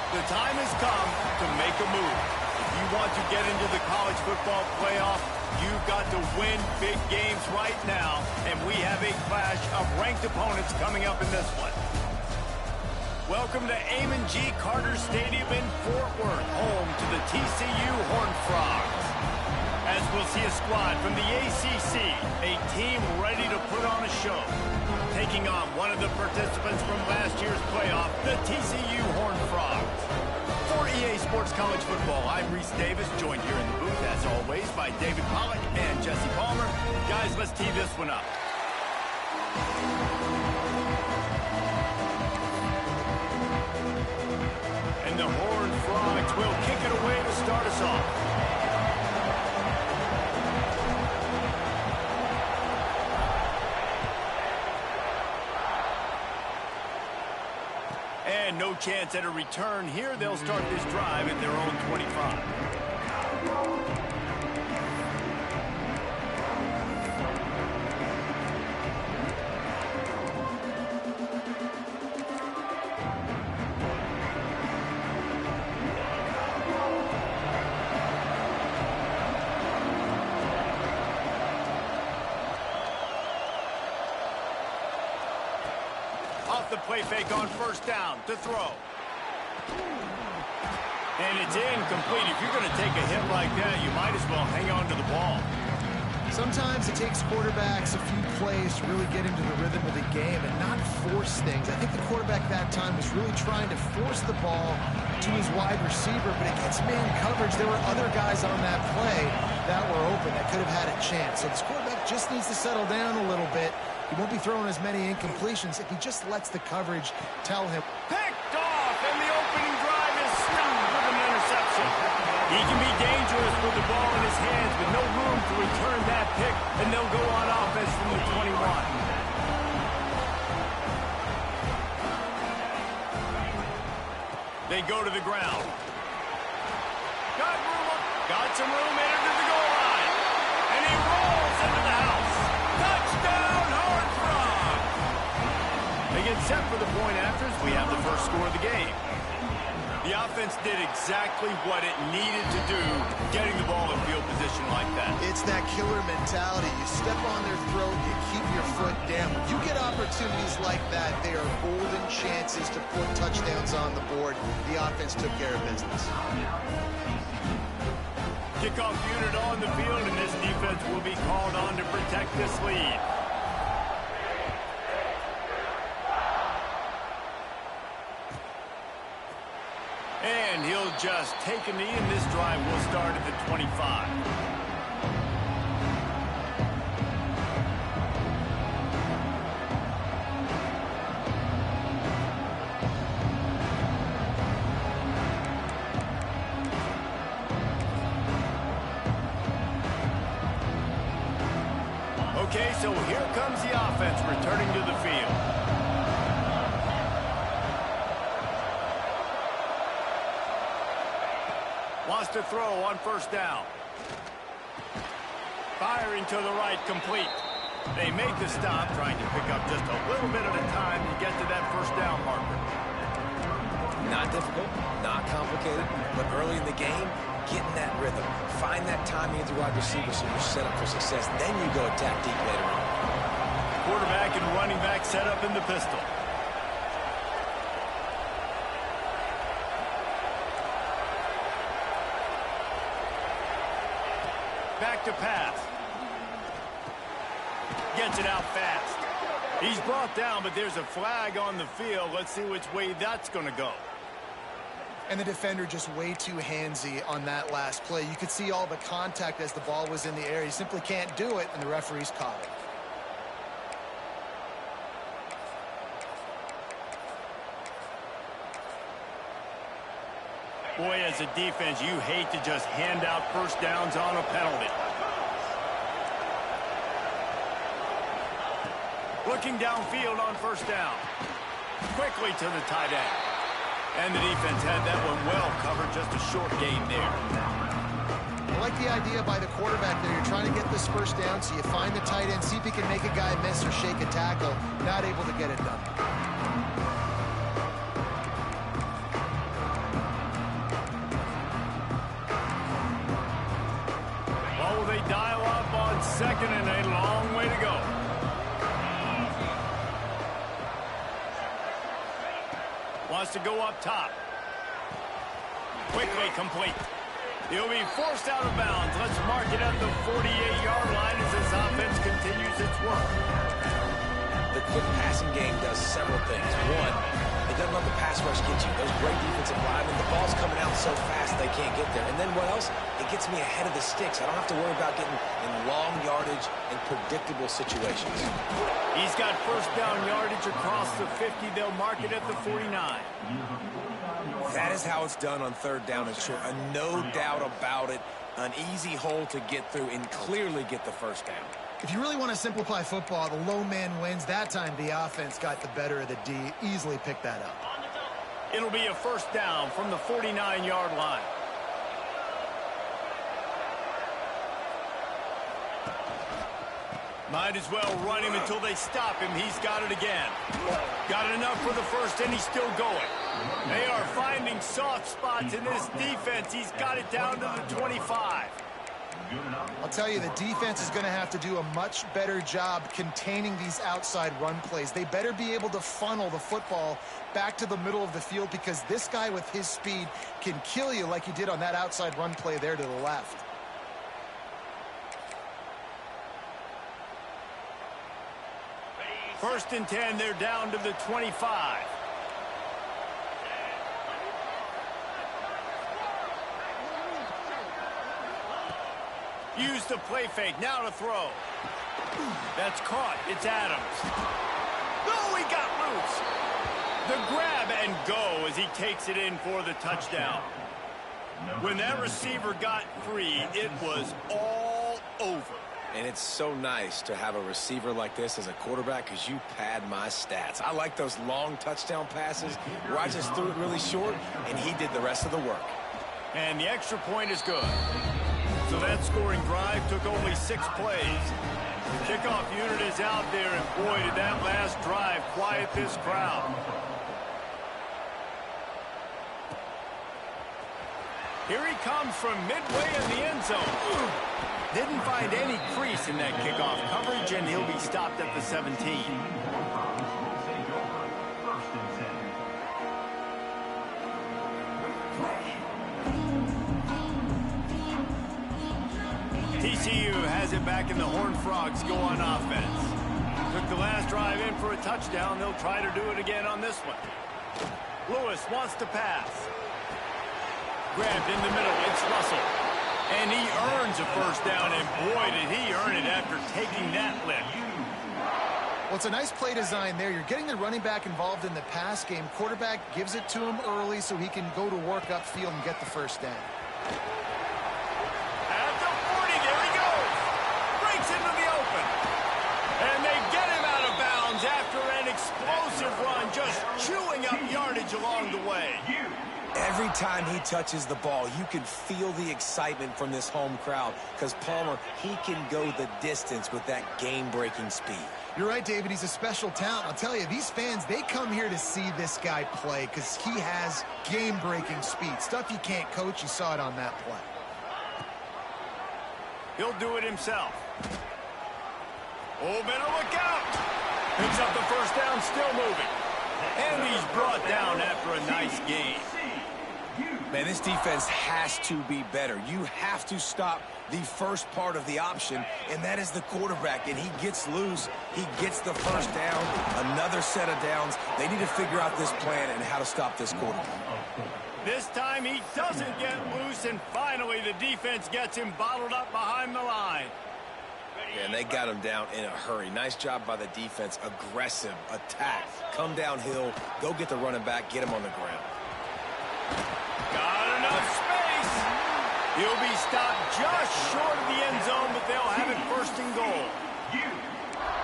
The time has come to make a move. If you want to get into the college football playoff, you've got to win big games right now, and we have a clash of ranked opponents coming up in this one. Welcome to Amon G. Carter Stadium in Fort Worth, home to the TCU Horned Frogs. As we'll see a squad from the ACC, a team ready to put on a show, taking on one of the participants from last year's playoff, the TCU Horned Frogs. For EA Sports College Football, I'm Reese Davis, joined here in the booth, as always, by David Pollack and Jesse Palmer. Guys, let's tee this one up. And the Horned Frogs will kick it away to start us off. And no chance at a return here. They'll start this drive at their own 25. The play fake on first down to throw. And it's incomplete. If you're going to take a hit like that, you might as well hang on to the ball. Sometimes it takes quarterbacks a few plays to really get into the rhythm of the game and not force things. I think the quarterback that time was really trying to force the ball to his wide receiver, but against man coverage, there were other guys on that play that were open that could have had a chance. So this quarterback just needs to settle down a little bit. He won't be throwing as many incompletions if he just lets the coverage tell him. Picked off, and the opening drive is stopped with an interception. He can be dangerous with the ball in his hands, with no room to return that pick, and they'll go on offense from the 21. They go to the ground. Got some room, entered to the goal line. And he rolls into the house. Touchdown, Horned Frogs! They get set for the point afters. We have the first score of the game. The offense did exactly what it needed to do, getting the ball in field position like that. It's that killer mentality. You step on their throat, you keep your foot down. When you get opportunities like that, they are golden chances to put touchdowns on the board. The offense took care of business. Kickoff unit on the field, and this defense will be called on to protect this lead. And he'll just take a knee, and this drive will start at the 25. Okay, so here comes the offense returning to the field. Wants to throw on first down. Firing to the right, complete. They make the stop, trying to pick up just a little bit at a time to get to that first down marker. Not difficult, not complicated, but early in the game, get in that rhythm. Find that timing of the wide receiver so you're set up for success. Then you go attack deep later on. Quarterback and running back set up in the pistol. Back to pass. Gets it out fast. He's brought down, but there's a flag on the field. Let's see which way that's going to go. And the defender just way too handsy on that last play. You could see all the contact as the ball was in the air. He simply can't do it, and the referee's caught it. Boy, as a defense, you hate to just hand out first downs on a penalty. Looking downfield on first down. Quickly to the tight end. And the defense had that one well covered, just a short gain there. I like the idea by the quarterback there. You're trying to get this first down, so you find the tight end, see if he can make a guy miss or shake a tackle. Not able to get it done. Wants to go up top. Quickly complete. He'll be forced out of bounds. Let's mark it at the 48-yard line as this offense continues its work. The quick passing game does several things. One, it doesn't let the pass rush get you. Those great defensive linemen, the ball's coming out so fast they can't get there. And then what else? It gets me ahead of the sticks. I don't have to worry about getting in long yardage and predictable situations. He's got first down yardage across the 50. They'll mark it at the 49. That is how it's done on third down and short. No doubt about it. An easy hole to get through and clearly get the first down. If you really want to simplify football, the low man wins. That time the offense got the better of the D. Easily picked that up. It'll be a first down from the 49-yard line. Might as well run him until they stop him. He's got it again. Got enough for the first, and he's still going. They are finding soft spots in this defense. He's got it down to the 25. I'll tell you, the defense is going to have to do a much better job containing these outside run plays. They better be able to funnel the football back to the middle of the field, because this guy with his speed can kill you like he did on that outside run play there to the left. First and 10, they're down to the 25. Use the play fake, now to throw. That's caught, it's Adams. No, he got loose. The grab and go as he takes it in for the touchdown. When that receiver got free, it was all over. And it's so nice to have a receiver like this as a quarterback, because you pad my stats. I like those long touchdown passes where I just threw it really short, and he did the rest of the work. And the extra point is good. So that scoring drive took only 6 plays. The kickoff unit is out there, and boy, did that last drive quiet this crowd. Here he comes from midway in the end zone. Didn't find any crease in that kickoff coverage, and he'll be stopped at the 17. TCU has it back, and the Horned Frogs go on offense. Took the last drive in for a touchdown. They'll try to do it again on this one. Lewis wants to pass. Grabbed in the middle. It's Russell. And he earns a first down, and boy, did he earn it after taking that lift. Well, it's a nice play design there. You're getting the running back involved in the pass game. Quarterback gives it to him early so he can go to work upfield and get the first down. At the 40, there he goes. Breaks into the open. And they get him out of bounds after an explosive run, just chewing up yardage along the way. Every time he touches the ball, you can feel the excitement from this home crowd, because Palmer, he can go the distance with that game-breaking speed. You're right, David. He's a special talent. I'll tell you, these fans, they come here to see this guy play because he has game-breaking speed. Stuff you can't coach. You saw it on that play. He'll do it himself. Oh, better look out. Picks up the first down, still moving. And he's brought down after a nice game. Man, this defense has to be better. You have to stop the first part of the option, and that is the quarterback. And he gets loose. He gets the first down, another set of downs. They need to figure out this plan and how to stop this quarterback. This time he doesn't get loose, and finally the defense gets him bottled up behind the line. And they got him down in a hurry. Nice job by the defense. Aggressive attack. Come downhill. Go get the running back. Get him on the ground. Got enough space. He'll be stopped just short of the end zone, but they'll have it first and goal.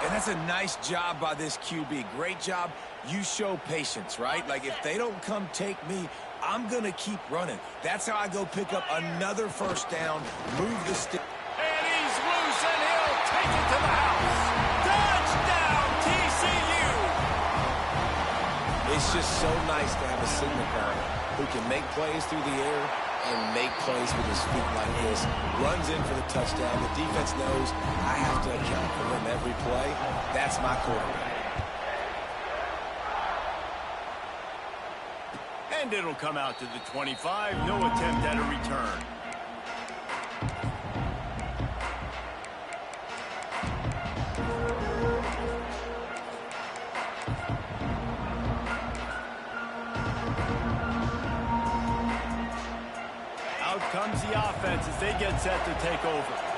And that's a nice job by this QB. Great job. You show patience, right? Like, if they don't come take me, I'm going to keep running. That's how I go pick up another first down, move the stick. And he's loose, and he'll take it to the house. Touchdown, TCU. It's just so nice to have a signal guy who can make plays through the air and make plays with his feet like this. Runs in for the touchdown. The defense knows I have to account for him every play. That's my quarterback. And it'll come out to the 25. No attempt at a return. Out comes the offense as they get set to take over.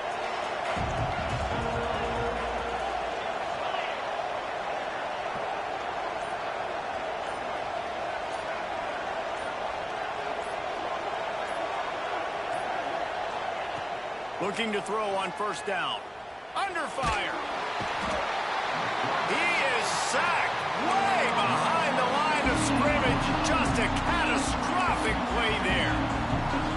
Looking to throw on first down. Under fire. He is sacked way behind the line of scrimmage. Just a catastrophic play there.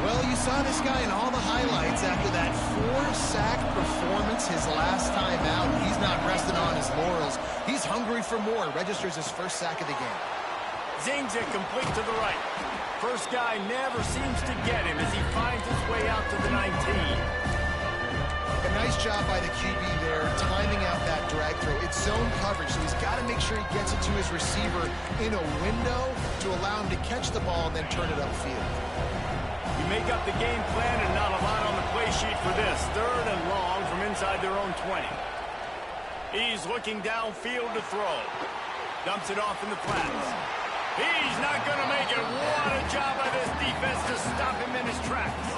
Well, you saw this guy in all the highlights after that 4-sack performance his last time out. He's not resting on his laurels. He's hungry for more. Registers his first sack of the game. Zings it complete to the right. First guy never seems to get him as he finds his way out to the 19. A nice job by the QB there, timing out that drag throw. It's zone coverage, so he's got to make sure he gets it to his receiver in a window to allow him to catch the ball and then turn it upfield. You make up the game plan and not a lot on the play sheet for this. 3rd and long from inside their own 20. He's looking downfield to throw. Dumps it off in the flats. He's not going to make it. What a job by this defense to stop him in his tracks.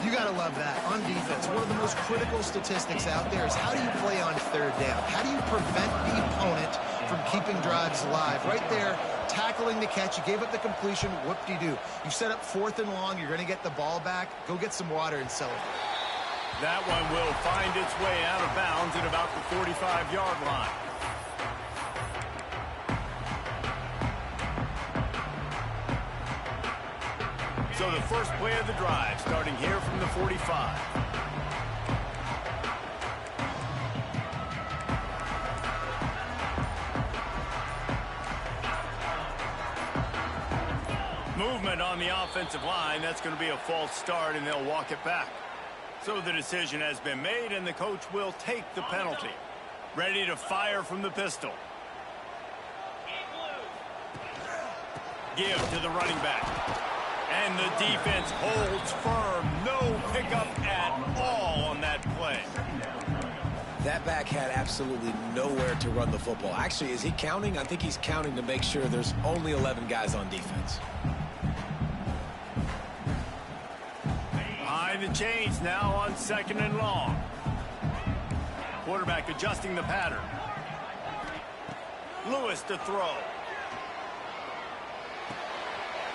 You got to love that on defense. One of the most critical statistics out there is how do you play on 3rd down? How do you prevent the opponent from keeping drives alive? Right there, tackling the catch. You gave up the completion. Whoop-de-doo. You set up 4th and long. You're going to get the ball back. Go get some water and celebrate. That one will find its way out of bounds at about the 45-yard line. So the first play of the drive, starting here from the 45. Movement on the offensive line. That's going to be a false start, and they'll walk it back. So the decision has been made, and the coach will take the penalty. Ready to fire from the pistol. Give to the running back. And the defense holds firm. No pickup at all on that play. That back had absolutely nowhere to run the football. Actually, is he counting? I think he's counting to make sure there's only 11 guys on defense. Behind the chains now on 2nd and long. Quarterback adjusting the pattern. Lewis to throw.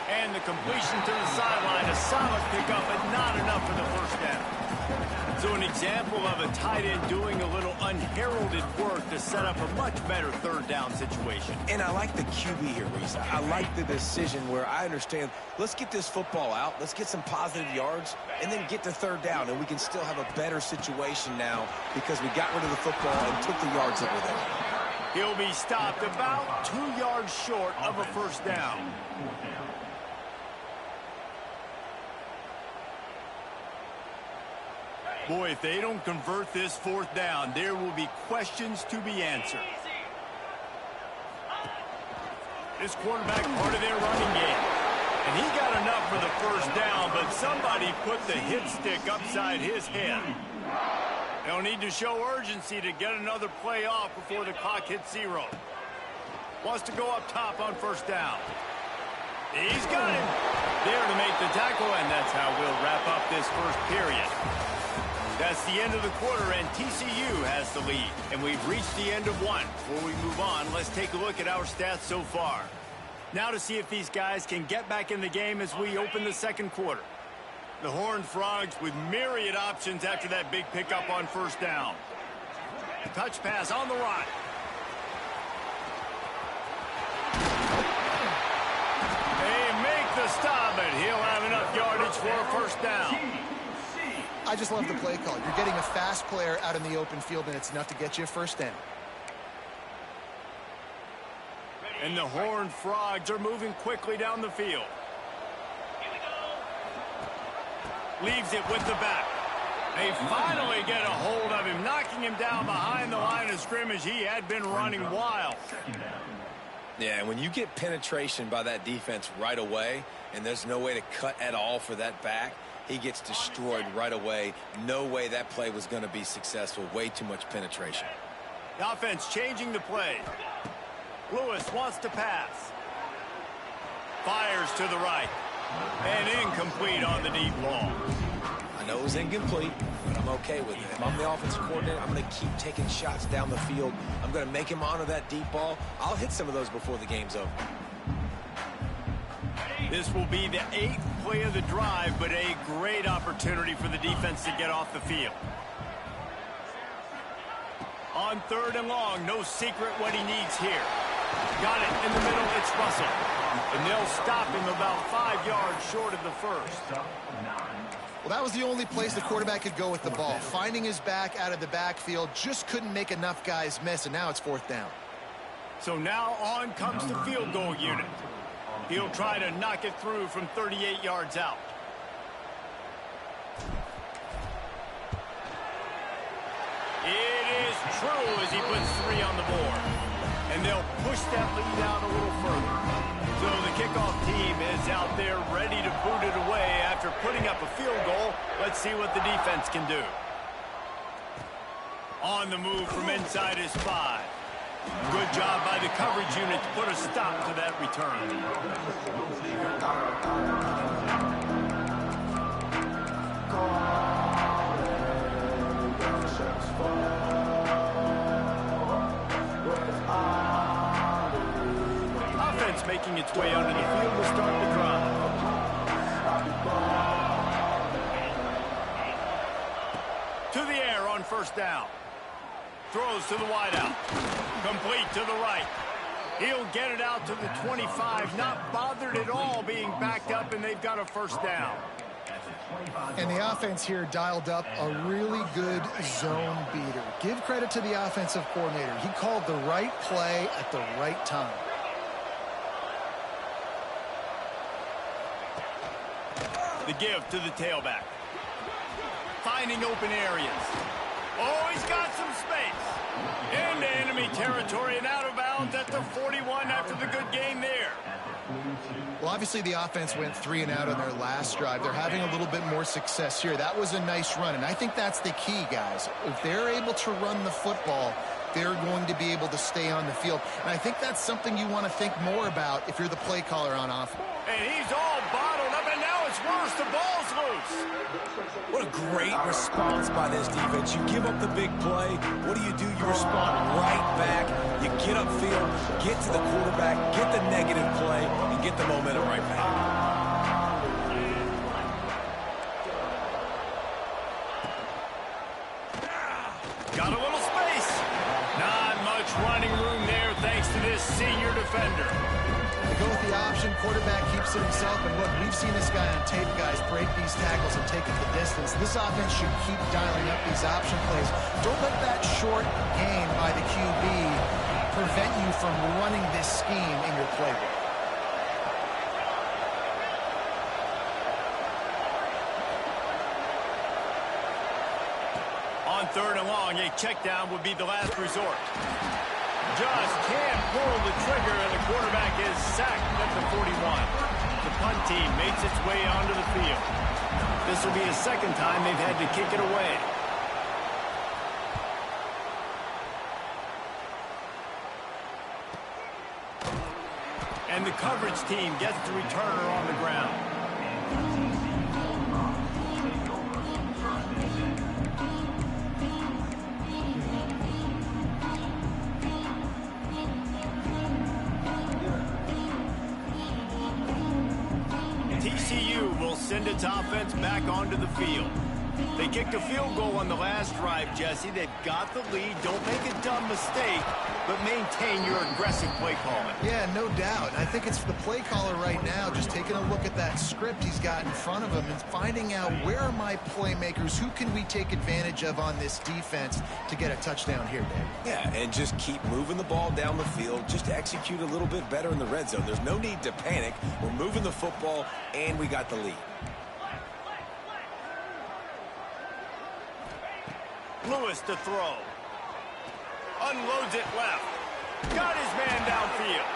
And the completion to the sideline. A solid pickup, but not enough for the first down. So an example of a tight end doing a little unheralded work to set up a much better 3rd down situation. And I like the QB here, Reese. I like the decision where I understand, let's get this football out, let's get some positive yards, and then get to 3rd down, and we can still have a better situation now because we got rid of the football and took the yards that were there. He'll be stopped about 2 yards short of a first down. Boy, if they don't convert this 4th down, there will be questions to be answered. This quarterback part of their running game. And he got enough for the first down, but somebody put the hit stick upside his head. They'll need to show urgency to get another play off before the clock hits 0. Wants to go up top on first down. He's got him. There to make the tackle, and that's how we'll wrap up this first period. That's the end of the quarter, and TCU has the lead. And we've reached the end of one. Before we move on, let's take a look at our stats so far. Now to see if these guys can get back in the game as we open the 2nd quarter. The Horned Frogs with myriad options after that big pickup on first down. Touch pass on the run. They make the stop, and he'll have enough yardage for a first down. I just love the play call. You're getting a fast player out in the open field, and it's enough to get you a first down. And the Horned Frogs are moving quickly down the field. Leaves it with the back. They finally get a hold of him, knocking him down behind the line of scrimmage. He had been running wild. Yeah, and when you get penetration by that defense right away, and there's no way to cut at all for that back, he gets destroyed right away. No way that play was going to be successful. Way too much penetration. The offense changing the play. Lewis wants to pass. Fires to the right. And incomplete on the deep ball. I know it was incomplete, but I'm okay with it. If I'm the offensive coordinator, I'm going to keep taking shots down the field. I'm going to make him honor that deep ball. I'll hit some of those before the game's over. This will be the 8th play of the drive, but a great opportunity for the defense to get off the field. On 3rd and long, no secret what he needs here. Got it in the middle, it's Russell. And they'll stop him about 5 yards short of the first. Well, that was the only place the quarterback could go with the ball. Finding his back out of the backfield, just couldn't make enough guys miss, and now it's 4th down. So now on comes the field goal unit. He'll try to knock it through from 38 yards out. It is true as he puts 3 on the board. And they'll push that lead out a little further. So the kickoff team is out there ready to boot it away after putting up a field goal. Let's see what the defense can do. On the move from inside his 5. Good job by the coverage unit to put a stop to that return. Offense making its way onto the field to start the drive. To the air on 1st down. Throws to the wideout. Complete to the right. He'll get it out to the 25. Not bothered at all being backed up, and they've got a 1st down. And the offense here dialed up a really good zone beater. Give credit to the offensive coordinator. He called the right play at the right time. The give to the tailback. Finding open areas. Oh, he's got some space. Into enemy territory and out of bounds at the 41 after the good game there. Well, obviously the offense went 3 and out on their last drive. They're having a little bit more success here. That was a nice run, and I think that's the key, guys. If they're able to run the football, they're going to be able to stay on the field. And I think that's something you want to think more about if you're the play caller on offense. And he's all bottled up, and now it's worse. The ball's loose. What a great response by this defense. You give up the big play. What do? You respond right back. You get upfield, get to the quarterback, get the negative play, and get the momentum right back. Got a little space. Not much running room there thanks to this senior defender. They go with the option. Quarterback keeps it himself. And look, we've seen this guy on tape, guys, break these tackles and take it the distance. This offense should keep dialing up these option plays. Don't let that short gain by the QB prevent you from running this scheme in your playbook. On 3rd and long, a check down would be the last resort. Just can't pull the trigger, and the quarterback is sacked at the 41. The punt team makes its way onto the field. This will be a 2nd time they've had to kick it away. And the coverage team gets the returner on the ground. TCU will send its offense back onto the field. They kicked a field goal on the last drive, Jesse. They've got the lead. Don't make a dumb mistake, but maintain your aggressive play calling. Yeah, no doubt. I think it's the play caller right now just taking a look at that script he's got in front of him and finding out where are my playmakers, who can we take advantage of on this defense to get a touchdown here, Dave. Yeah, and just keep moving the ball down the field. Just execute a little bit better in the red zone. There's no need to panic. We're moving the football, and we got the lead. Lewis to throw. Unloads it left. Got his man downfield.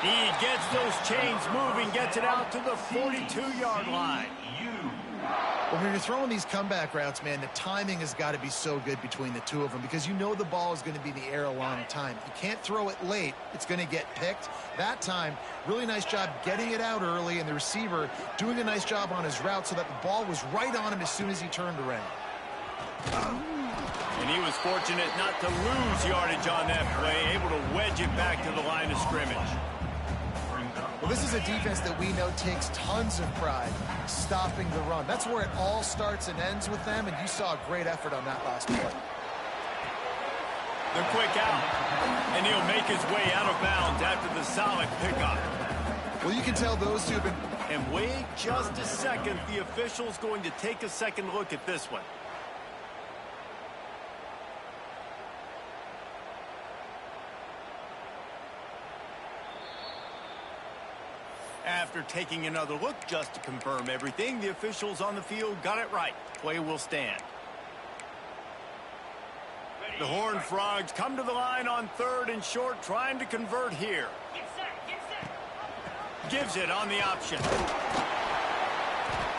He gets those chains moving, gets it out to the 42-yard line. Well, when you're throwing these comeback routes, man, the timing has got to be so good between the two of them because you know the ball is going to be in the air a long time. You can't throw it late. It's going to get picked. That time, really nice job getting it out early, and the receiver doing a nice job on his route so that the ball was right on him as soon as he turned around. And he was fortunate not to lose yardage on that play, able to wedge it back to the line of scrimmage. Well, this is a defense that we know takes tons of pride stopping the run. That's where it all starts and ends with them, and you saw a great effort on that last play. The quick out, and he'll make his way out of bounds after the solid pickup. Well, you can tell those two have been... And wait just a second, the official's going to take a second look at this one. After taking another look just to confirm everything, the officials on the field got it right. Play will stand. The Horned Frogs come to the line on 3rd and short, trying to convert here. Gives it on the option.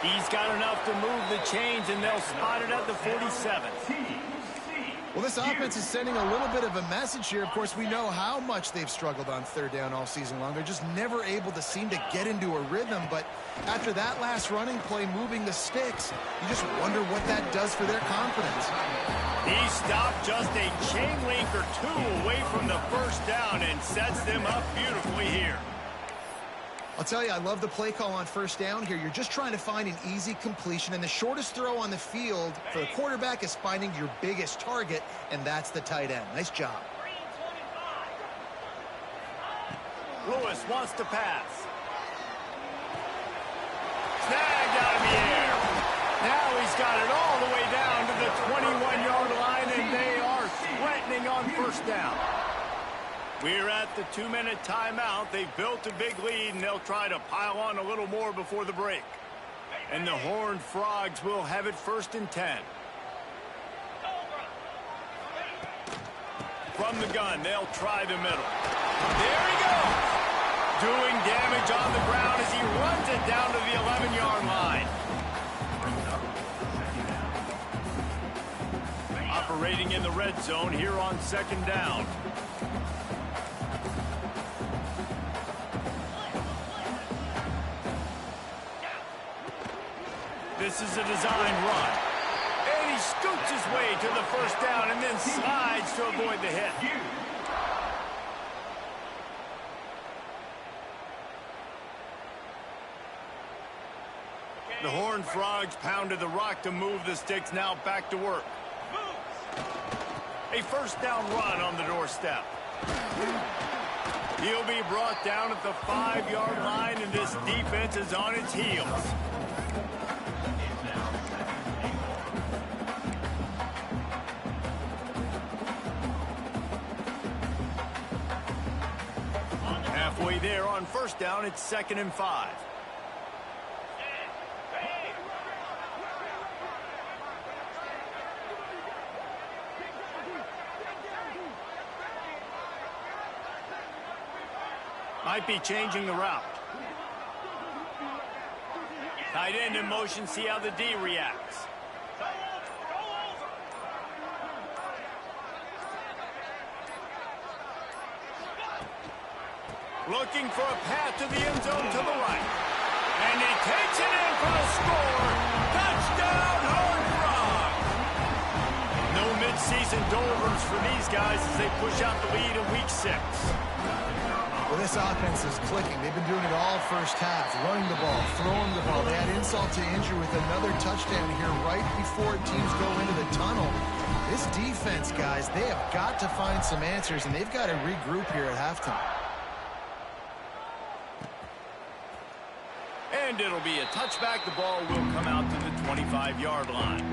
He's got enough to move the chains, and they'll spot it at the 47. Well, this offense is sending a little bit of a message here. Of course, we know how much they've struggled on 3rd down all season long. They're just never able to seem to get into a rhythm. But after that last running play, moving the sticks, you just wonder what that does for their confidence. He stopped just a chain link or two away from the 1st down and sets them up beautifully here. I'll tell you, I love the play call on 1st down here. You're just trying to find an easy completion, and the shortest throw on the field for the quarterback is finding your biggest target, and that's the tight end. Nice job. Lewis wants to pass. Snagged out of the air. Now he's got it all the way down to the 21-yard line, and they are threatening on 1st down. We're at the 2-minute timeout. They've built a big lead, and they'll try to pile on a little more before the break. And the Horned Frogs will have it 1st and 10. From the gun, they'll try the middle. There he goes! Doing damage on the ground as he runs it down to the 11-yard line. Operating in the red zone here on 2nd down. This is a design run. And he scoots his way to the 1st down and then slides to avoid the hit. The Horned Frogs pounded the rock to move the sticks, now back to work. A 1st down run on the doorstep. He'll be brought down at the 5-yard line, and this defense is on its heels. Halfway there on 1st down, it's 2nd and 5. Might be changing the route. Tight end in motion, see how the D reacts. Looking for a path to the end zone to the right. And he takes it in for the score. Touchdown, Horned Frogs! No midseason doldrums for these guys as they push out the lead in week 6. Well, this offense is clicking. They've been doing it all 1st half, running the ball, throwing the ball. They had insult to injury with another touchdown here right before teams go into the tunnel. This defense, guys, they have got to find some answers, and they've got to regroup here at halftime. And it'll be a touchback. The ball will come out to the 25-yard line.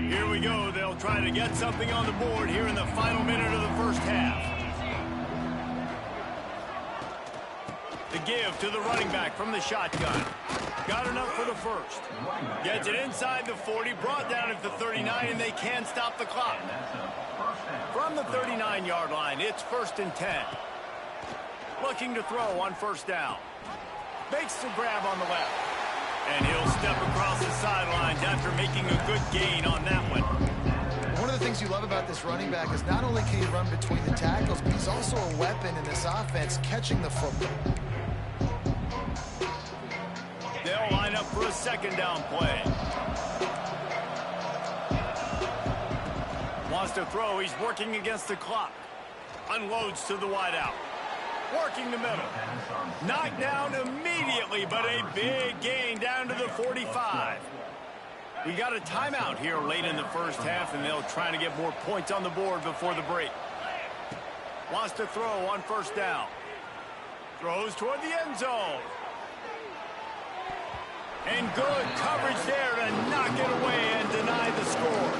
Here we go. They'll try to get something on the board here in the final minute of the 1st half. The give to the running back from the shotgun. Got enough for the first. Gets it inside the 40, brought down at the 39, and they can't stop the clock. From the 39-yard line, it's 1st and 10. Looking to throw on 1st down. Makes the grab on the left. And he'll step across the sidelines after making a good gain on that one. One of the things you love about this running back is not only can he run between the tackles, but he's also a weapon in this offense catching the football. They'll line up for a 2nd down play. Wants to throw. He's working against the clock. Unloads to the wideout. Working the middle. Knocked down immediately, but a big gain down to the 45. We got a timeout here late in the first half, and they'll try to get more points on the board before the break. Wants to throw on 1st down. Throws toward the end zone. And good coverage there to knock it away and deny the score.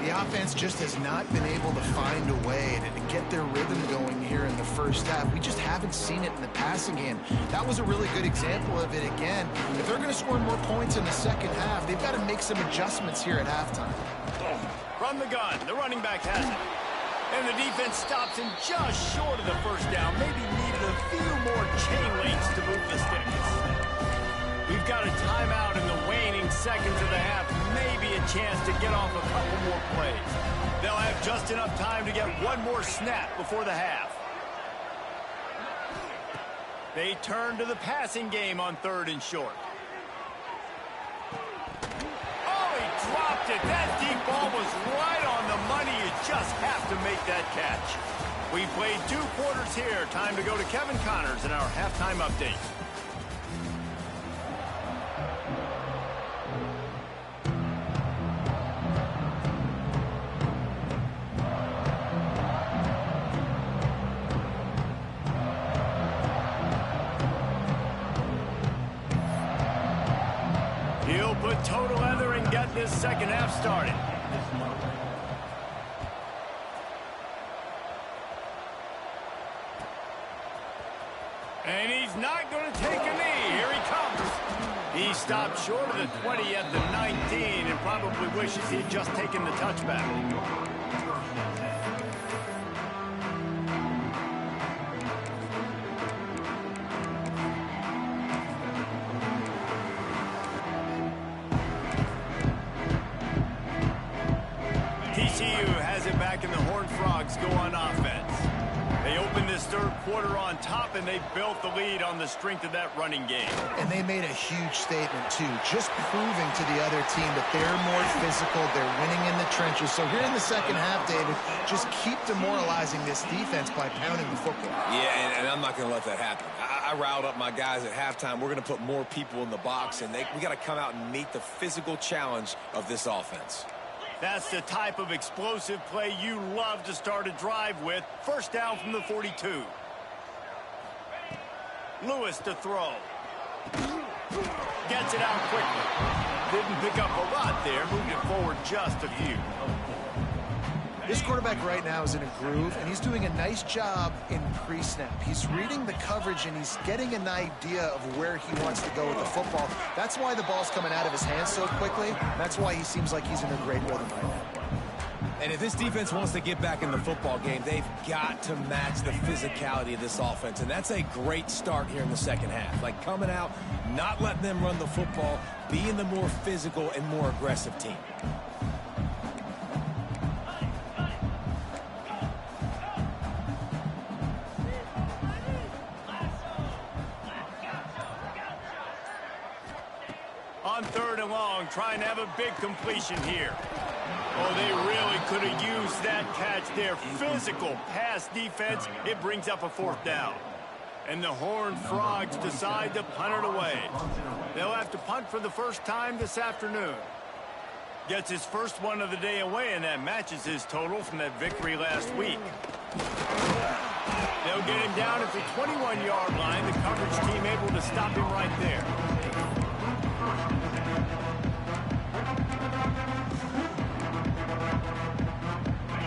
The offense just has not been able to find a way to get their rhythm going here in the first half. We just haven't seen it in the passing game. That was a really good example of it again. If they're going to score more points in the second half, they've got to make some adjustments here at halftime. From the gun, the running back has it. And the defense stops him just short of the 1st down. Maybe needed a few more chain links to move the sticks. We've got a timeout in the waning seconds of the half. Maybe a chance to get off a couple more plays. They'll have just enough time to get one more snap before the half. They turn to the passing game on 3rd and short. Oh, he dropped it. That deep ball was right on the money. You just have to make that catch. We played 2 quarters here. Time to go to Kevin Connors in our halftime update. He'll put total leather and get this second half started. And he's not going to take a knee. Here he comes. He stopped short of the 20 at the 19 and probably wishes he'd just taken the touchback. TCU has it back, and the Horned Frogs go on offense. They opened this 3rd quarter on top, and they built the lead on the strength of that running game. And they made a huge statement, too, just proving to the other team that they're more physical, they're winning in the trenches. So here in the second half, David, just keep demoralizing this defense by pounding the football. Yeah, and I'm not going to let that happen. I riled up my guys at halftime. We're going to put more people in the box, and we got to come out and meet the physical challenge of this offense. That's the type of explosive play you love to start a drive with. 1st down from the 42. Lewis to throw. Gets it out quickly. Didn't pick up a lot there. Moved it forward just a few. This quarterback right now is in a groove, and he's doing a nice job in pre-snap. He's reading the coverage, and he's getting an idea of where he wants to go with the football. That's why the ball's coming out of his hands so quickly. That's why he seems like he's in a great rhythm right now. And if this defense wants to get back in the football game, they've got to match the physicality of this offense. And that's a great start here in the second half. Like coming out, not letting them run the football, being the more physical and more aggressive team. On 3rd and long, trying to have a big completion here. Oh, they really could have used that catch there. Physical pass defense. It brings up a 4th down. And the Horned Frogs decide to punt it away. They'll have to punt for the first time this afternoon. Gets his first one of the day away, and that matches his total from that victory last week. They'll get him down at the 21-yard line. The coverage team able to stop him right there.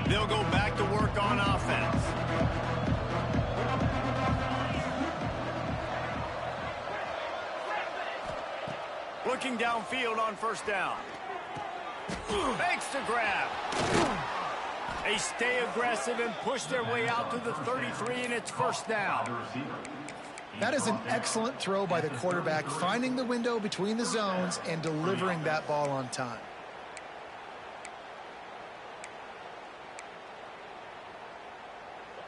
They'll go back to work on offense. Looking downfield on first down. Makes the grab. They stay aggressive and push their way out to the 33, and it's first down. That is an excellent throw by the quarterback, finding the window between the zones and delivering that ball on time.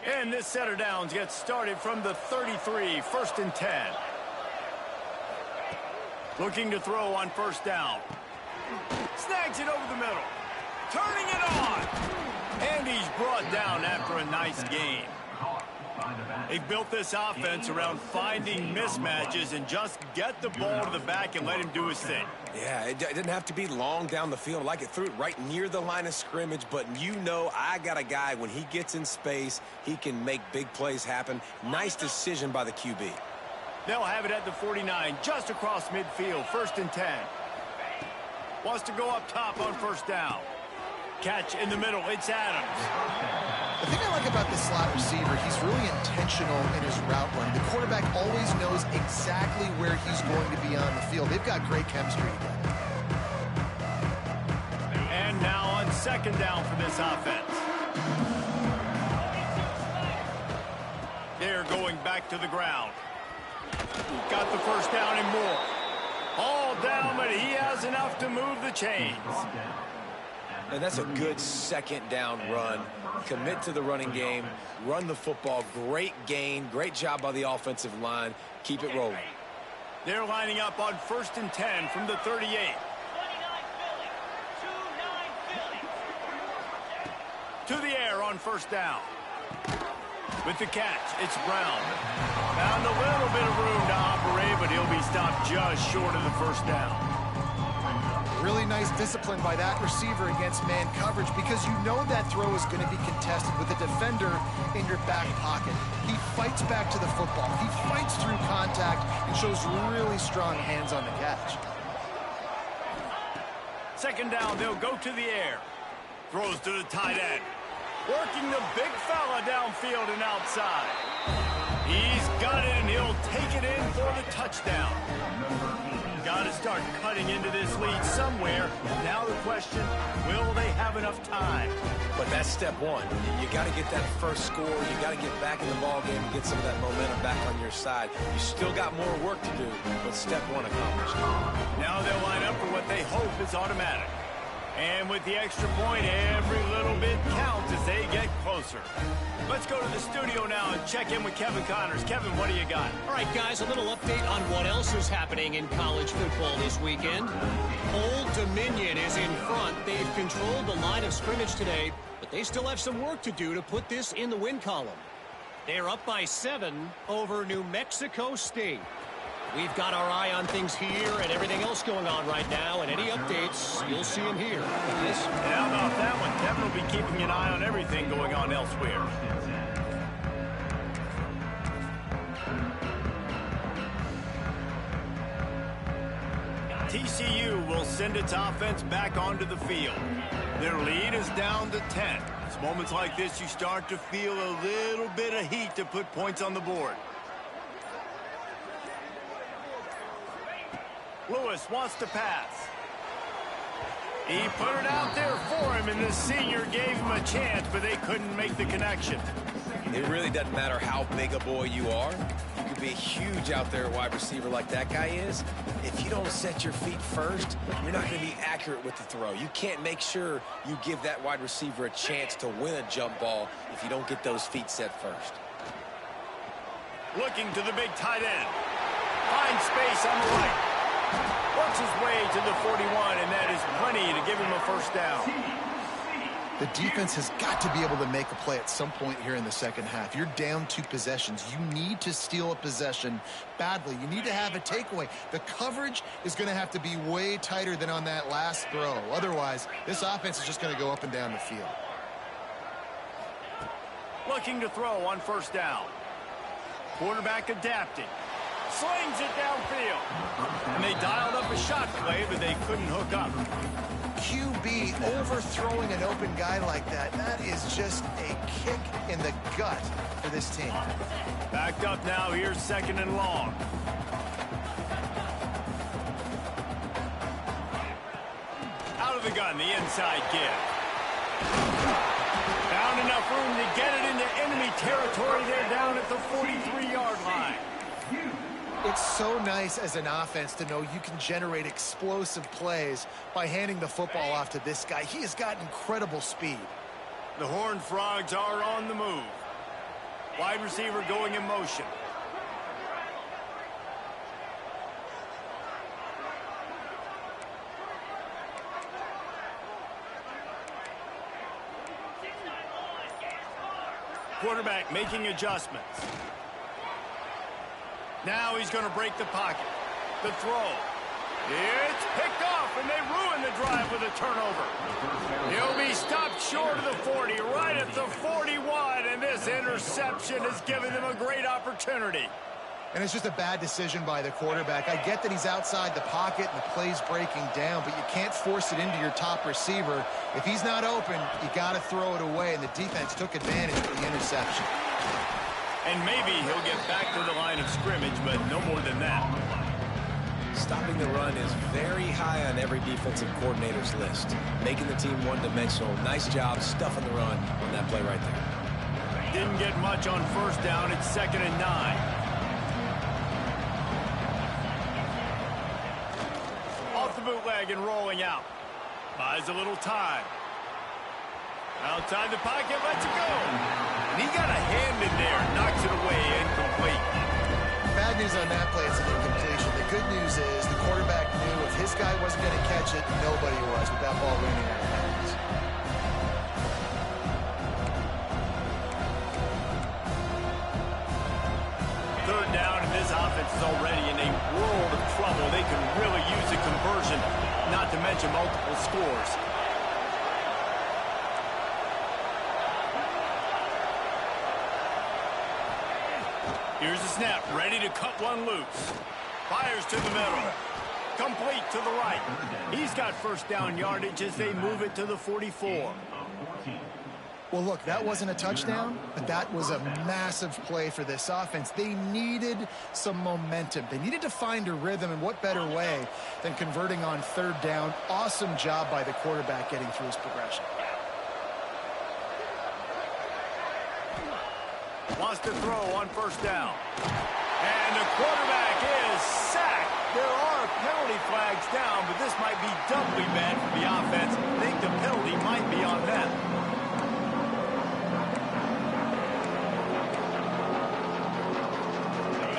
And this set of downs gets started from the 33, first and 10. Looking to throw on first down. Snags it over the middle. Turning it on. And he's brought down after a nice gain. They've built this offense around finding mismatches and just get the ball to the back and let him do his thing. Yeah, it didn't have to be long down the field. Like it threw it right near the line of scrimmage, but you know I got a guy, when he gets in space, he can make big plays happen. Nice decision by the QB. They'll have it at the 49, just across midfield, first and 10. Wants to go up top on first down. Catch in the middle, it's Adams. The thing I like about this slot receiver, he's really intentional in his route run. The quarterback always knows exactly where he's going to be on the field. They've got great chemistry together. And now on second down for this offense. They're going back to the ground. Got the first down and more. All down, but he has enough to move the chains. And that's a good second down run. Commit to the running game. Run the football. Great gain. Great job by the offensive line. Keep it rolling. They're lining up on first and 10 from the 38. To the air on first down. With the catch, it's Brown. Found a little bit of room to operate, but he'll be stopped just short of the first down. Really nice discipline by that receiver against man coverage, because you know that throw is going to be contested with a defender in your back pocket. He fights back to the football. He fights through contact and shows really strong hands on the catch. Second down, they'll go to the air. Throws to the tight end. Working the big fella downfield and outside. He's got it, and he'll take it in for the touchdown. Got to start cutting into this lead somewhere. Now the question, will they have enough time? But that's step one. You got to get that first score. You got to get back in the ball game and get some of that momentum back on your side. You still got more work to do, but step one accomplished. Now they'll line up for what they hope is automatic. And with the extra point, every little bit counts as they get closer. Let's go to the studio now and check in with Kevin Connors. Kevin, what do you got? All right, guys, a little update on what else is happening in college football this weekend. Old Dominion is in front. They've controlled the line of scrimmage today, but they still have some work to do to put this in the win column. They're up by 7 over New Mexico State. We've got our eye on things here and everything else going on right now, and any updates, you'll see them here. And how about that one? Kevin will be keeping an eye on everything going on elsewhere. TCU will send its offense back onto the field. Their lead is down to 10. It's moments like this you start to feel a little bit of heat to put points on the board. Lewis wants to pass. He put it out there for him, and the senior gave him a chance, but they couldn't make the connection. It really doesn't matter how big a boy you are. You could be huge out there, a wide receiver like that guy is. If you don't set your feet first, you're not going to be accurate with the throw. You can't make sure you give that wide receiver a chance to win a jump ball if you don't get those feet set first. Looking to the big tight end. Finds space on the right. Works his way to the 41, and that is plenty to give him a first down. The defense has got to be able to make a play at some point here in the second half. You're down 2 possessions. You need to steal a possession badly. You need to have a takeaway. The coverage is going to have to be way tighter than on that last throw. Otherwise, this offense is just going to go up and down the field. Looking to throw on first down. Quarterback adapting. Slings it downfield. And they dialed up a shot play, but they couldn't hook up. QB overthrowing an open guy like that, that is just a kick in the gut for this team. Backed up now, here's second and long. of the gun, the inside give. Found enough room to get it into enemy territory. They're down at the 43-yard line. It's so nice as an offense to know you can generate explosive plays by handing the football off to this guy. He has got incredible speed. The Horned Frogs are on the move. Wide receiver going in motion. Quarterback making adjustments. Now he's going to break the pocket. The throw. It's picked off, and they ruin the drive with a turnover. He'll be stopped short of the 40, right at the 41, and this interception has given them a great opportunity. And it's just a bad decision by the quarterback. I get that he's outside the pocket and the play's breaking down, but you can't force it into your top receiver. If he's not open, you got to throw it away, and the defense took advantage of the interception. And maybe he'll get back to the line of scrimmage, but no more than that. Stopping the run is very high on every defensive coordinator's list. Making the team one-dimensional. Nice job stuffing the run on that play right there. Didn't get much on first down. It's 2nd and 9. Off the bootleg and rolling out. Buys a little time. Outside the pocket, lets it go. And he got a hand in there, knocks it away, incomplete. Bad news on that play, it's an incompletion. The good news is the quarterback knew if his guy wasn't going to catch it, nobody was with that ball running out of bounds. Third down, and this offense is already in a world of trouble. They can really use a conversion, not to mention multiple scores. Here's the snap, ready to cut one loose. Fires to the middle. Complete to the right. He's got first down yardage as they move it to the 44. Well, look, that wasn't a touchdown, but that was a massive play for this offense. They needed some momentum. They needed to find a rhythm, and what better way than converting on third down. Awesome job by the quarterback getting through his progression. Wants to throw on first down. And the quarterback is sacked. There are penalty flags down, but this might be doubly bad for the offense. I think the penalty might be on them.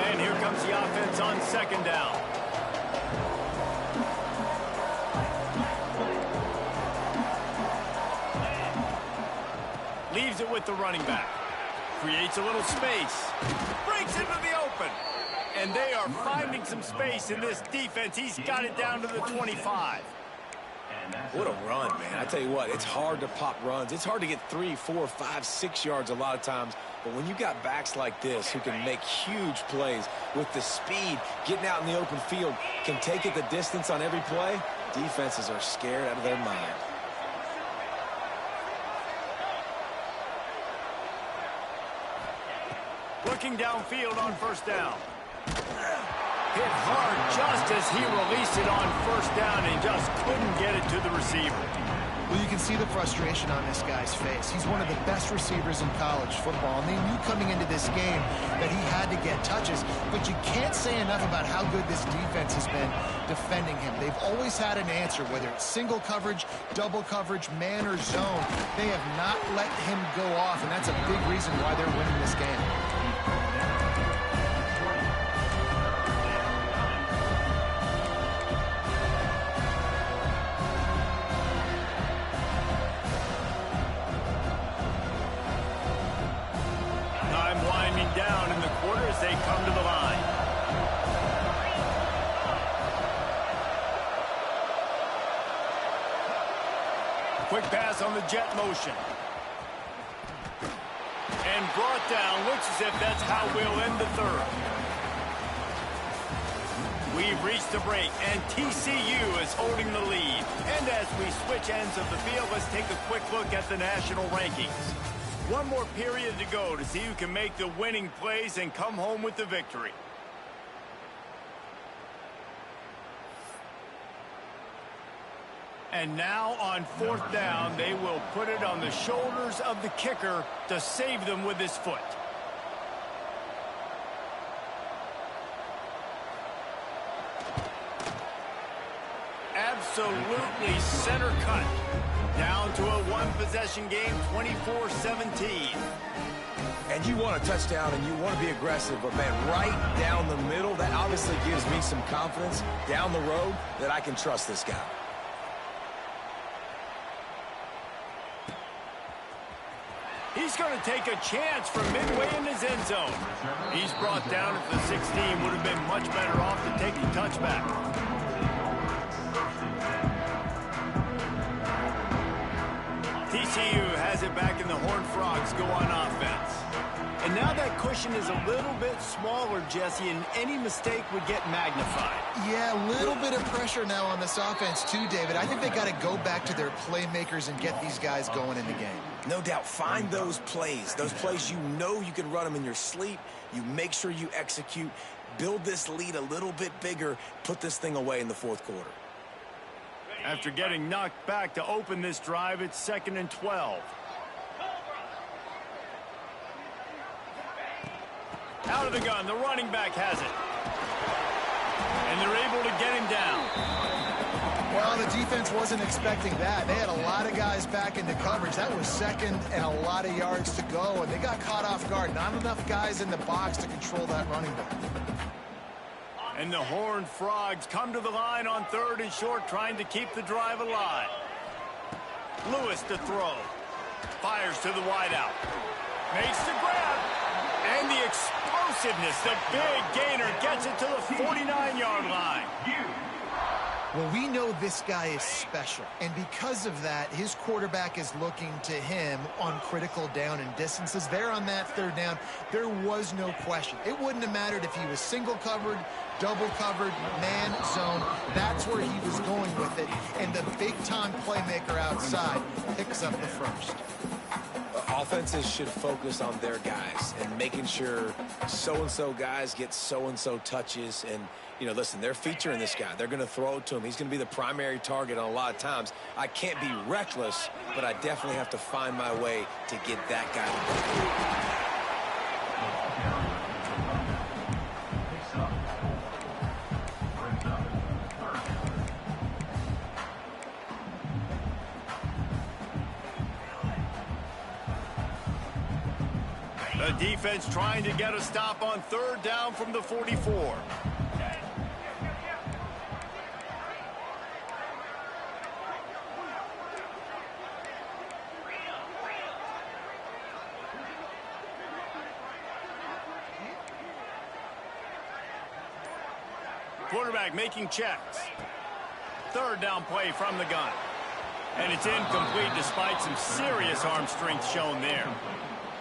And here comes the offense on 2nd down. Leaves it with the running back. Creates a little space. Breaks into the open. And they are finding some space in this defense. He's got it down to the 25. What a run, man. I tell you what, it's hard to pop runs. It's hard to get 3, 4, 5, 6 yards a lot of times. But when you got backs like this who can make huge plays with the speed, getting out in the open field, can take it the distance on every play, defenses are scared out of their mind. Looking downfield on first down. Hit hard just as he released it on first down and just couldn't get it to the receiver. Well, you can see the frustration on this guy's face. He's one of the best receivers in college football, and they knew coming into this game that he had to get touches, but you can't say enough about how good this defense has been defending him. They've always had an answer, whether it's single coverage, double coverage, man or zone. They have not let him go off, and that's a big reason why they're winning this game. Down in the quarter as they come to the line. Quick pass on the jet motion. And brought down. Looks as if that's how we'll end the third. We've reached the break, and TCU is holding the lead. And as we switch ends of the field, let's take a quick look at the national rankings. One more period to go to see who can make the winning plays and come home with the victory. And now on 4th down, they will put it on the shoulders of the kicker to save them with his foot. Absolutely center cut. Down to a one-possession game, 24-17. And you want a touchdown and you want to be aggressive, but man, right down the middle, that obviously gives me some confidence down the road that I can trust this guy. He's going to take a chance from midway in his end zone. He's brought down at the 16. Would have been much better off to take the touchback. TCU has it back, and the Horned Frogs go on offense. And now that cushion is a little bit smaller, Jesse, and any mistake would get magnified. Yeah, a little bit of pressure now on this offense too, David. I think they got to go back to their playmakers and get these guys going in the game. No doubt. Find those plays you know you can run them in your sleep. You make sure you execute. Build this lead a little bit bigger. Put this thing away in the 4th quarter. After getting knocked back to open this drive, it's 2nd and 12. Out of the gun, the running back has it. And they're able to get him down. Well, the defense wasn't expecting that. They had a lot of guys back into coverage. That was 2nd and a lot of yards to go, and they got caught off guard. Not enough guys in the box to control that running back. And the Horned Frogs come to the line on 3rd and short, trying to keep the drive alive. Lewis to throw. Fires to the wideout. Makes the grab. And the explosiveness, the big gainer, gets it to the 49-yard line. Well, we know this guy is special, and because of that, his quarterback is looking to him on critical down and distances. There on that 3rd down, there was no question. It wouldn't have mattered if he was single covered, double covered, man zone. That's where he was going with it, and the big-time playmaker outside picks up the first. Offenses should focus on their guys and making sure so-and-so guys get so-and-so touches. And, you know, listen, they're featuring this guy. They're going to throw it to him. He's going to be the primary target on a lot of times. I can't be reckless, but I definitely have to find my way to get that guy. The defense trying to get a stop on 3rd down from the 44. Quarterback making checks. 3rd down play from the gun. And it's incomplete despite some serious arm strength shown there.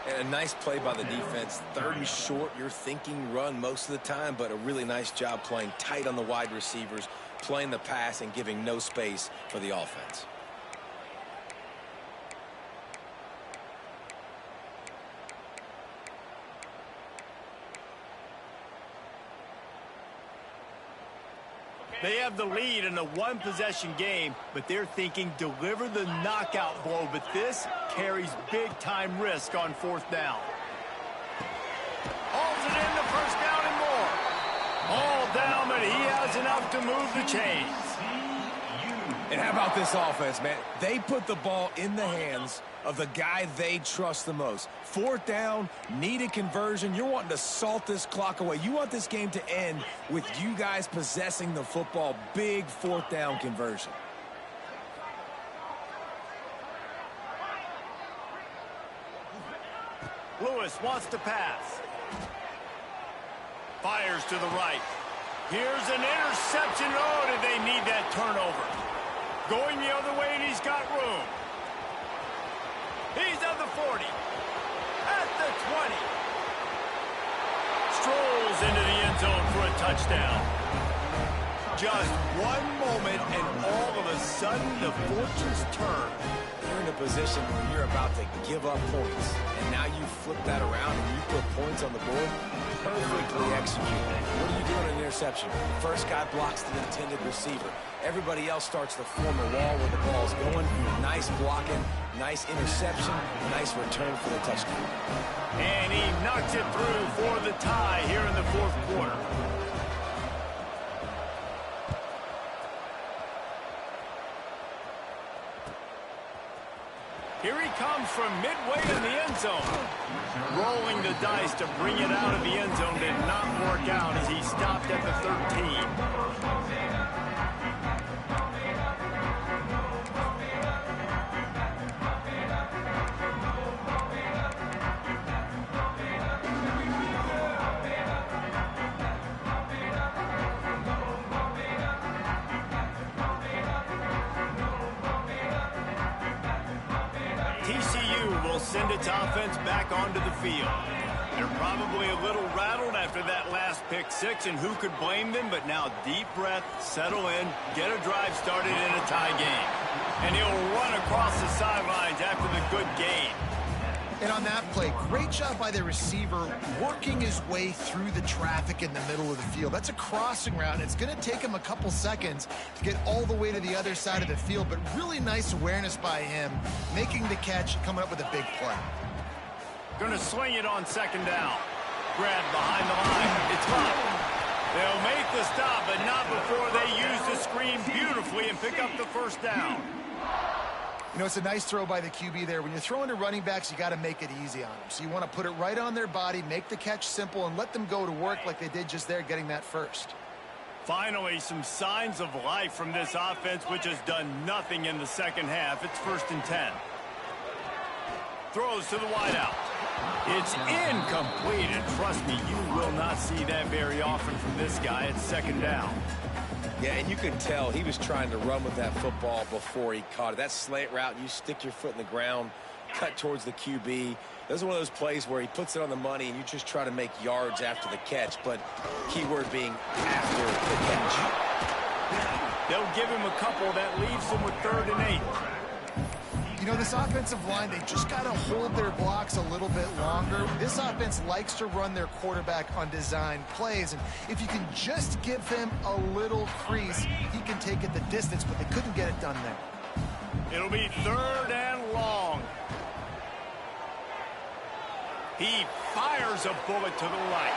And a nice play by the defense. 3rd and short, you're thinking run most of the time, but a really nice job playing tight on the wide receivers, playing the pass and giving no space for the offense. They have the lead in a one-possession game, but they're thinking deliver the knockout blow. But this carries big-time risk on 4th down. Hauls it in the 1st down and more. All down, but he has enough to move the chains. And how about this offense, man? They put the ball in the hands of the guy they trust the most. 4th down, needed conversion. You're wanting to salt this clock away. You want this game to end with you guys possessing the football. Big 4th down conversion. Lewis wants to pass. Fires to the right. Here's an interception. Oh, did they need that turnover? Going the other way, and he's got room. He's at the 40. At the 20. Strolls into the end zone for a touchdown. Just one moment, and all of a sudden, the fortunes turn. They're in a position where you're about to give up points, and now you flip that around and you put points on the board, perfectly executed. What do you do on an interception? First guy blocks the intended receiver. Everybody else starts to form a wall where the ball's going. Nice blocking, nice interception, nice return for the touchdown. And he knocks it through for the tie here in the fourth quarter. Here he comes from midway in the end zone. Rolling the dice to bring it out of the end zone did not work out as he stopped at the 13. TCU will send its offense back onto the field. They're probably a little rattled after that last pick six, and who could blame them? But now deep breath, settle in, get a drive started in a tie game. And he'll run across the sidelines after the good gain. And on that play, great job by the receiver working his way through the traffic in the middle of the field. That's a crossing route. It's going to take him a couple seconds to get all the way to the other side of the field, but really nice awareness by him, making the catch, coming up with a big play. Going to sling it on second down. Grab behind the line. It's up. They'll make the stop, but not before they use the screen beautifully and pick up the first down. You know, it's a nice throw by the QB there. When you're throwing to running backs, you got to make it easy on them. So you want to put it right on their body, make the catch simple, and let them go to work like they did just there, getting that first. Finally, some signs of life from this offense, which has done nothing in the second half. It's 1st and 10. Throws to the wideout. It's incomplete, and trust me, you will not see that very often from this guy. It's 2nd down. Yeah, and you can tell he was trying to run with that football before he caught it. That slant route, you stick your foot in the ground, cut towards the QB. This is one of those plays where he puts it on the money and you just try to make yards after the catch, but keyword being after the catch. They'll give him a couple. That leaves him with 3rd and 8. You know, this offensive line, they just got to hold their blocks a little bit longer. This offense likes to run their quarterback on design plays, and if you can just give him a little crease, he can take it the distance, but they couldn't get it done there. It'll be 3rd and long. He fires a bullet to the right.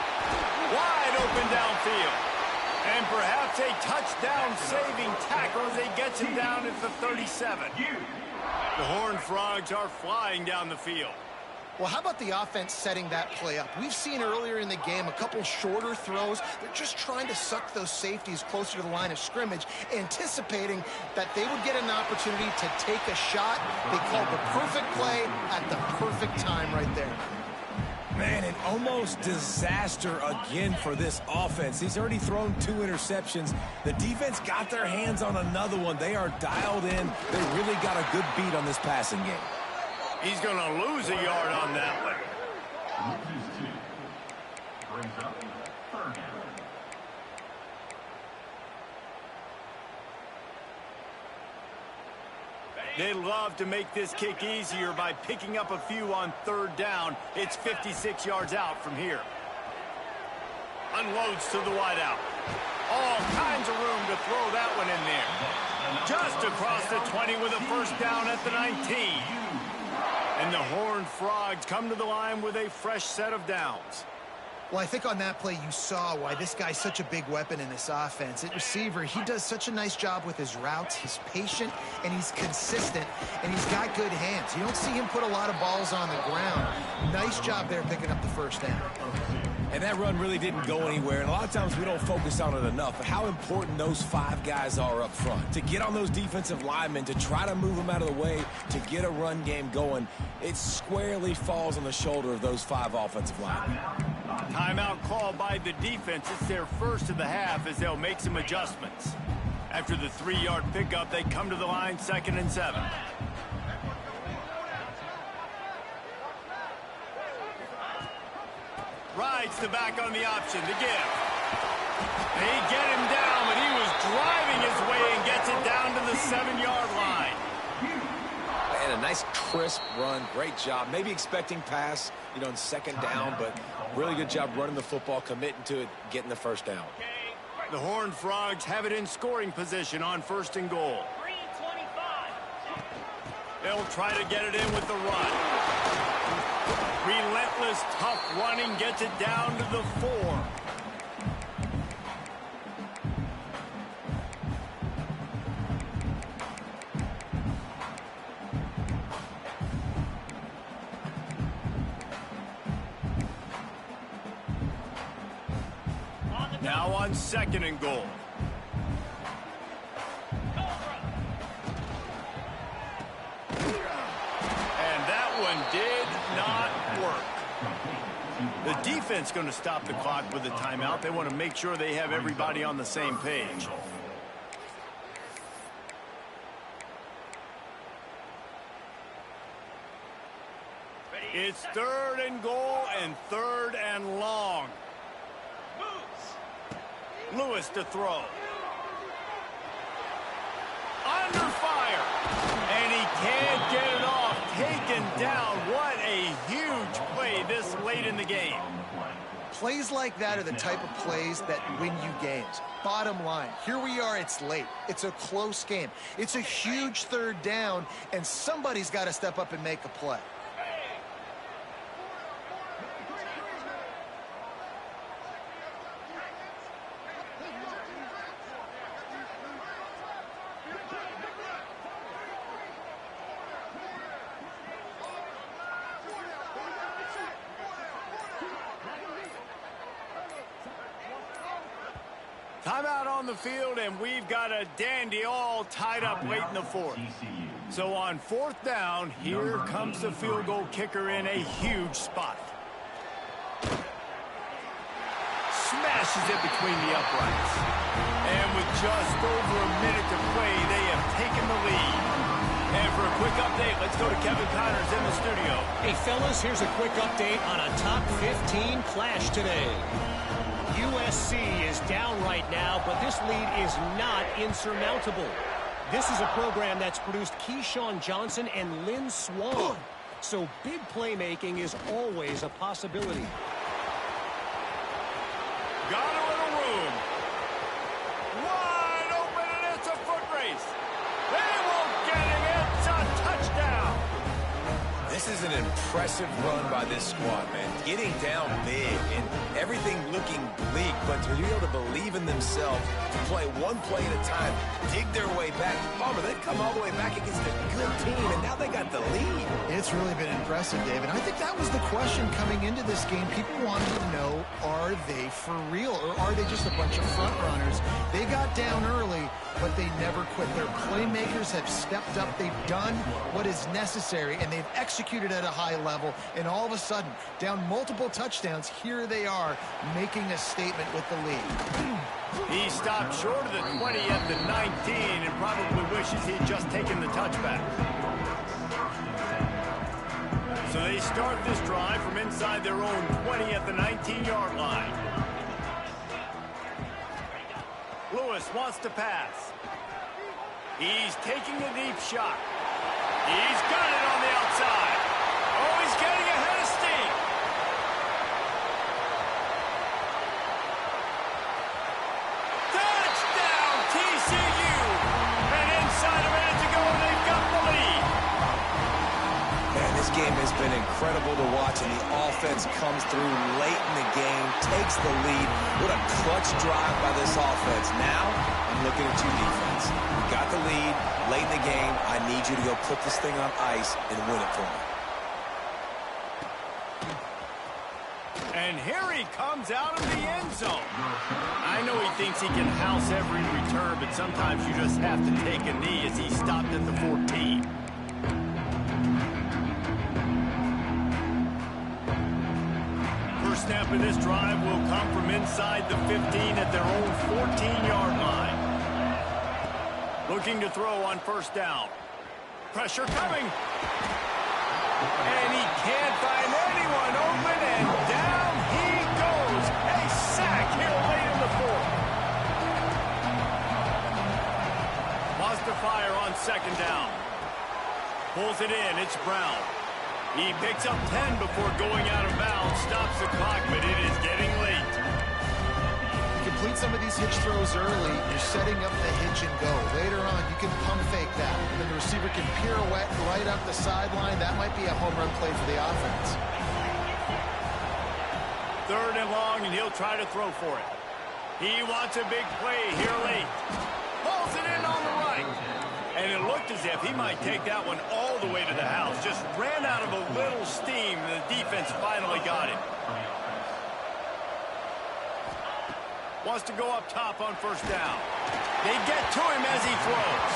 Wide open downfield. And perhaps a touchdown-saving tackle as he gets him down at the 37. The Horned Frogs are flying down the field. Well, how about the offense setting that play up? We've seen earlier in the game a couple shorter throws. They're just trying to suck those safeties closer to the line of scrimmage, anticipating that they would get an opportunity to take a shot. They called the perfect play at the perfect time right there. Man, an almost disaster again for this offense. He's already thrown 2 interceptions. The defense got their hands on another one. They are dialed in. They really got a good beat on this passing game. He's going to lose a yard on that one. They love to make this kick easier by picking up a few on 3rd down. It's 56 yards out from here. Unloads to the wideout. All kinds of room to throw that one in there. Just across the 20 with a 1st down at the 19. And the Horned Frogs come to the line with a fresh set of downs. Well, I think on that play you saw why this guy's such a big weapon in this offense. At receiver, he does such a nice job with his routes. He's patient, and he's consistent, and he's got good hands. You don't see him put a lot of balls on the ground. Nice job there picking up the 1st down. And that run really didn't go anywhere, and a lot of times we don't focus on it enough, but how important those 5 guys are up front. To get on those defensive linemen, to try to move them out of the way, to get a run game going, it squarely falls on the shoulder of those 5 offensive linemen. Timeout called by the defense. It's their first of the half as they'll make some adjustments. After the 3-yard pickup, they come to the line 2nd and 7. Rides the back on the option, the give. They get him down, but he was driving his way and gets it down to the 7-yard line. And nice crisp run. Great job. Maybe expecting pass, you know, in second down, but really good job running the football, committing to it, getting the first down. The Horned Frogs have it in scoring position on 1st and goal. They'll try to get it in with the run. Relentless, tough running gets it down to the 4. Now on 2nd and goal. And that one did not work. The defense going to stop the clock with a timeout. They want to make sure they have everybody on the same page. It's 3rd and goal and 3rd and long. Lewis to throw. Under fire. And he can't get it off. Taken down. What a huge play this late in the game. Plays like that are the type of plays that win you games. Bottom line, here we are, it's late. It's a close game. It's a huge 3rd down, and somebody's got to step up and make a play. Timeout on the field, and we've got a dandy all tied up late in the 4th. So on 4th down, here comes the field goal kicker in a huge spot. Smashes it between the uprights. And with just over a minute to play, they have taken the lead. And for a quick update, let's go to Kevin Connors in the studio. Hey, fellas, here's a quick update on a top 15 clash today. USC is down right now, but this lead is not insurmountable. This is a program that's produced Keyshawn Johnson and Lynn Swann. So big playmaking is always a possibility. Got a little room. Wide open, and it's a foot race. They won't get him. It's a touchdown. This is an impressive run by this squad, man. Getting down big and everything looking bleak, but to be able to believe in themselves, to play one play at a time, dig their way back. Palmer, they've come all the way back against a good team, and now they got the lead. It's really been impressive, David. I think that was the question coming into this game. People wanted to know, are they for real, or are they just a bunch of front runners? They got down early, but they never quit. Their playmakers have stepped up. They've done what is necessary, and they've executed at a high level. And all of a sudden, down multiple touchdowns, here they are making a statement with the lead. He stopped short of the 20 at the 19 and probably wishes he'd just taken the touchback. So they start this drive from inside their own 20 at the 19-yard line. Lewis wants to pass. He's taking a deep shot. He's got it on the outside. Oh, he's getting ahead of steam. Touchdown, TCU. And inside a minute to go, they've got the lead. Man, this game has been incredible to watch, and the offense comes through late in the game, takes the lead. What a clutch drive by this offense. Now, I'm looking at you, defense. You got the lead late in the game. I need you to go put this thing on ice and win it for me. And here he comes out of the end zone. I know he thinks he can house every return, but sometimes you just have to take a knee as he stopped at the 14. First snap of this drive will come from inside the 15 at their own 14-yard line. Looking to throw on first down. Pressure coming. And he can't find anyone open, and down he goes. A sack here late in the 4th. Wants to fire on second down. Pulls it in. It's Brown. He picks up 10 before going out of bounds. Stops the clock, but it is getting late. Complete some of these hitch throws early. You're setting up the hitch and go. Later on, you can pump fake that. And then the receiver can pirouette right up the sideline. That might be a home run play for the offense. 3rd and long, and he'll try to throw for it. He wants a big play here late. Pulls it in on the right. And it looked as if he might take that one all the way to the house. Just ran out of a little steam, and the defense finally got him. Wants to go up top on 1st down. They get to him as he throws.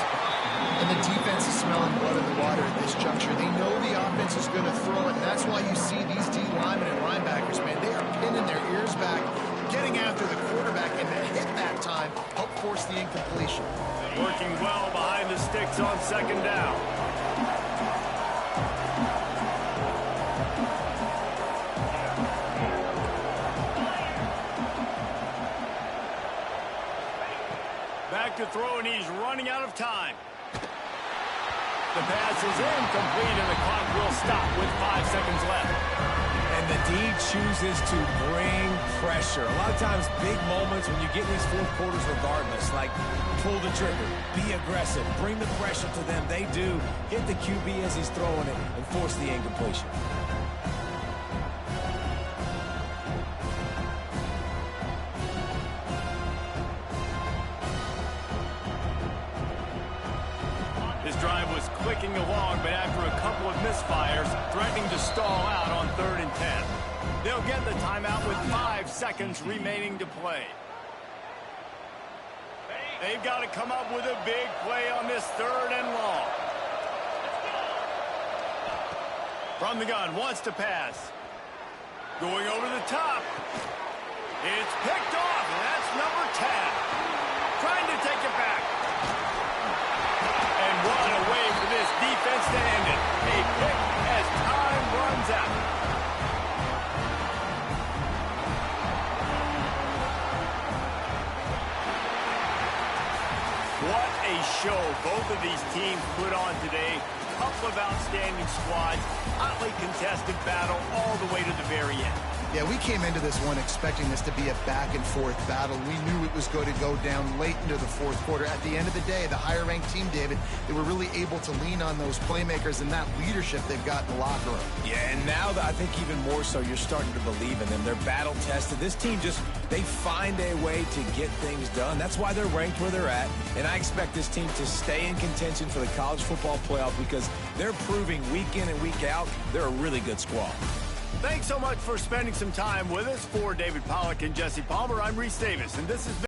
And the defense is smelling blood in the water at this juncture. They know the offense is going to throw it, and that's why you see these D linemen and linebackers, man, they are pinning their ears back, getting after the quarterback, and that hit that time helped force the incompletion. Working well behind the sticks on 2nd down. Back to throw, and he's running out of time. The pass is incomplete, and the clock will stop with 5 seconds left. And the D chooses to bring pressure. A lot of times, big moments when you get in these 4th quarters regardless, like pull the trigger, be aggressive, bring the pressure to them. They do hit the QB as he's throwing it and force the incompletion. This drive was clicking along, but after a couple of misfires, threatening to stall out on 3rd and 10. They'll get the timeout with 5 seconds remaining to play. They've got to come up with a big play on this 3rd and long. From the gun, wants to pass. Going over the top. It's picked off, and that's number 10. Trying to take it back. And what a way for this defense to end it. A pick as time runs out. What a show both of these teams put on today. Couple of outstanding squads. Hotly contested battle all the way to the very end. Yeah, we came into this one expecting this to be a back-and-forth battle. We knew it was going to go down late into the 4th quarter. At the end of the day, the higher-ranked team, David, they were really able to lean on those playmakers and that leadership they've got in the locker room. Yeah, and now I think even more so, you're starting to believe in them. They're battle-tested. This team they find a way to get things done. That's why they're ranked where they're at. And I expect this team to stay in contention for the college football playoff because they're proving week in and week out they're a really good squad. Thanks so much for spending some time with us. For David Pollack and Jesse Palmer, I'm Reese Davis, and this has been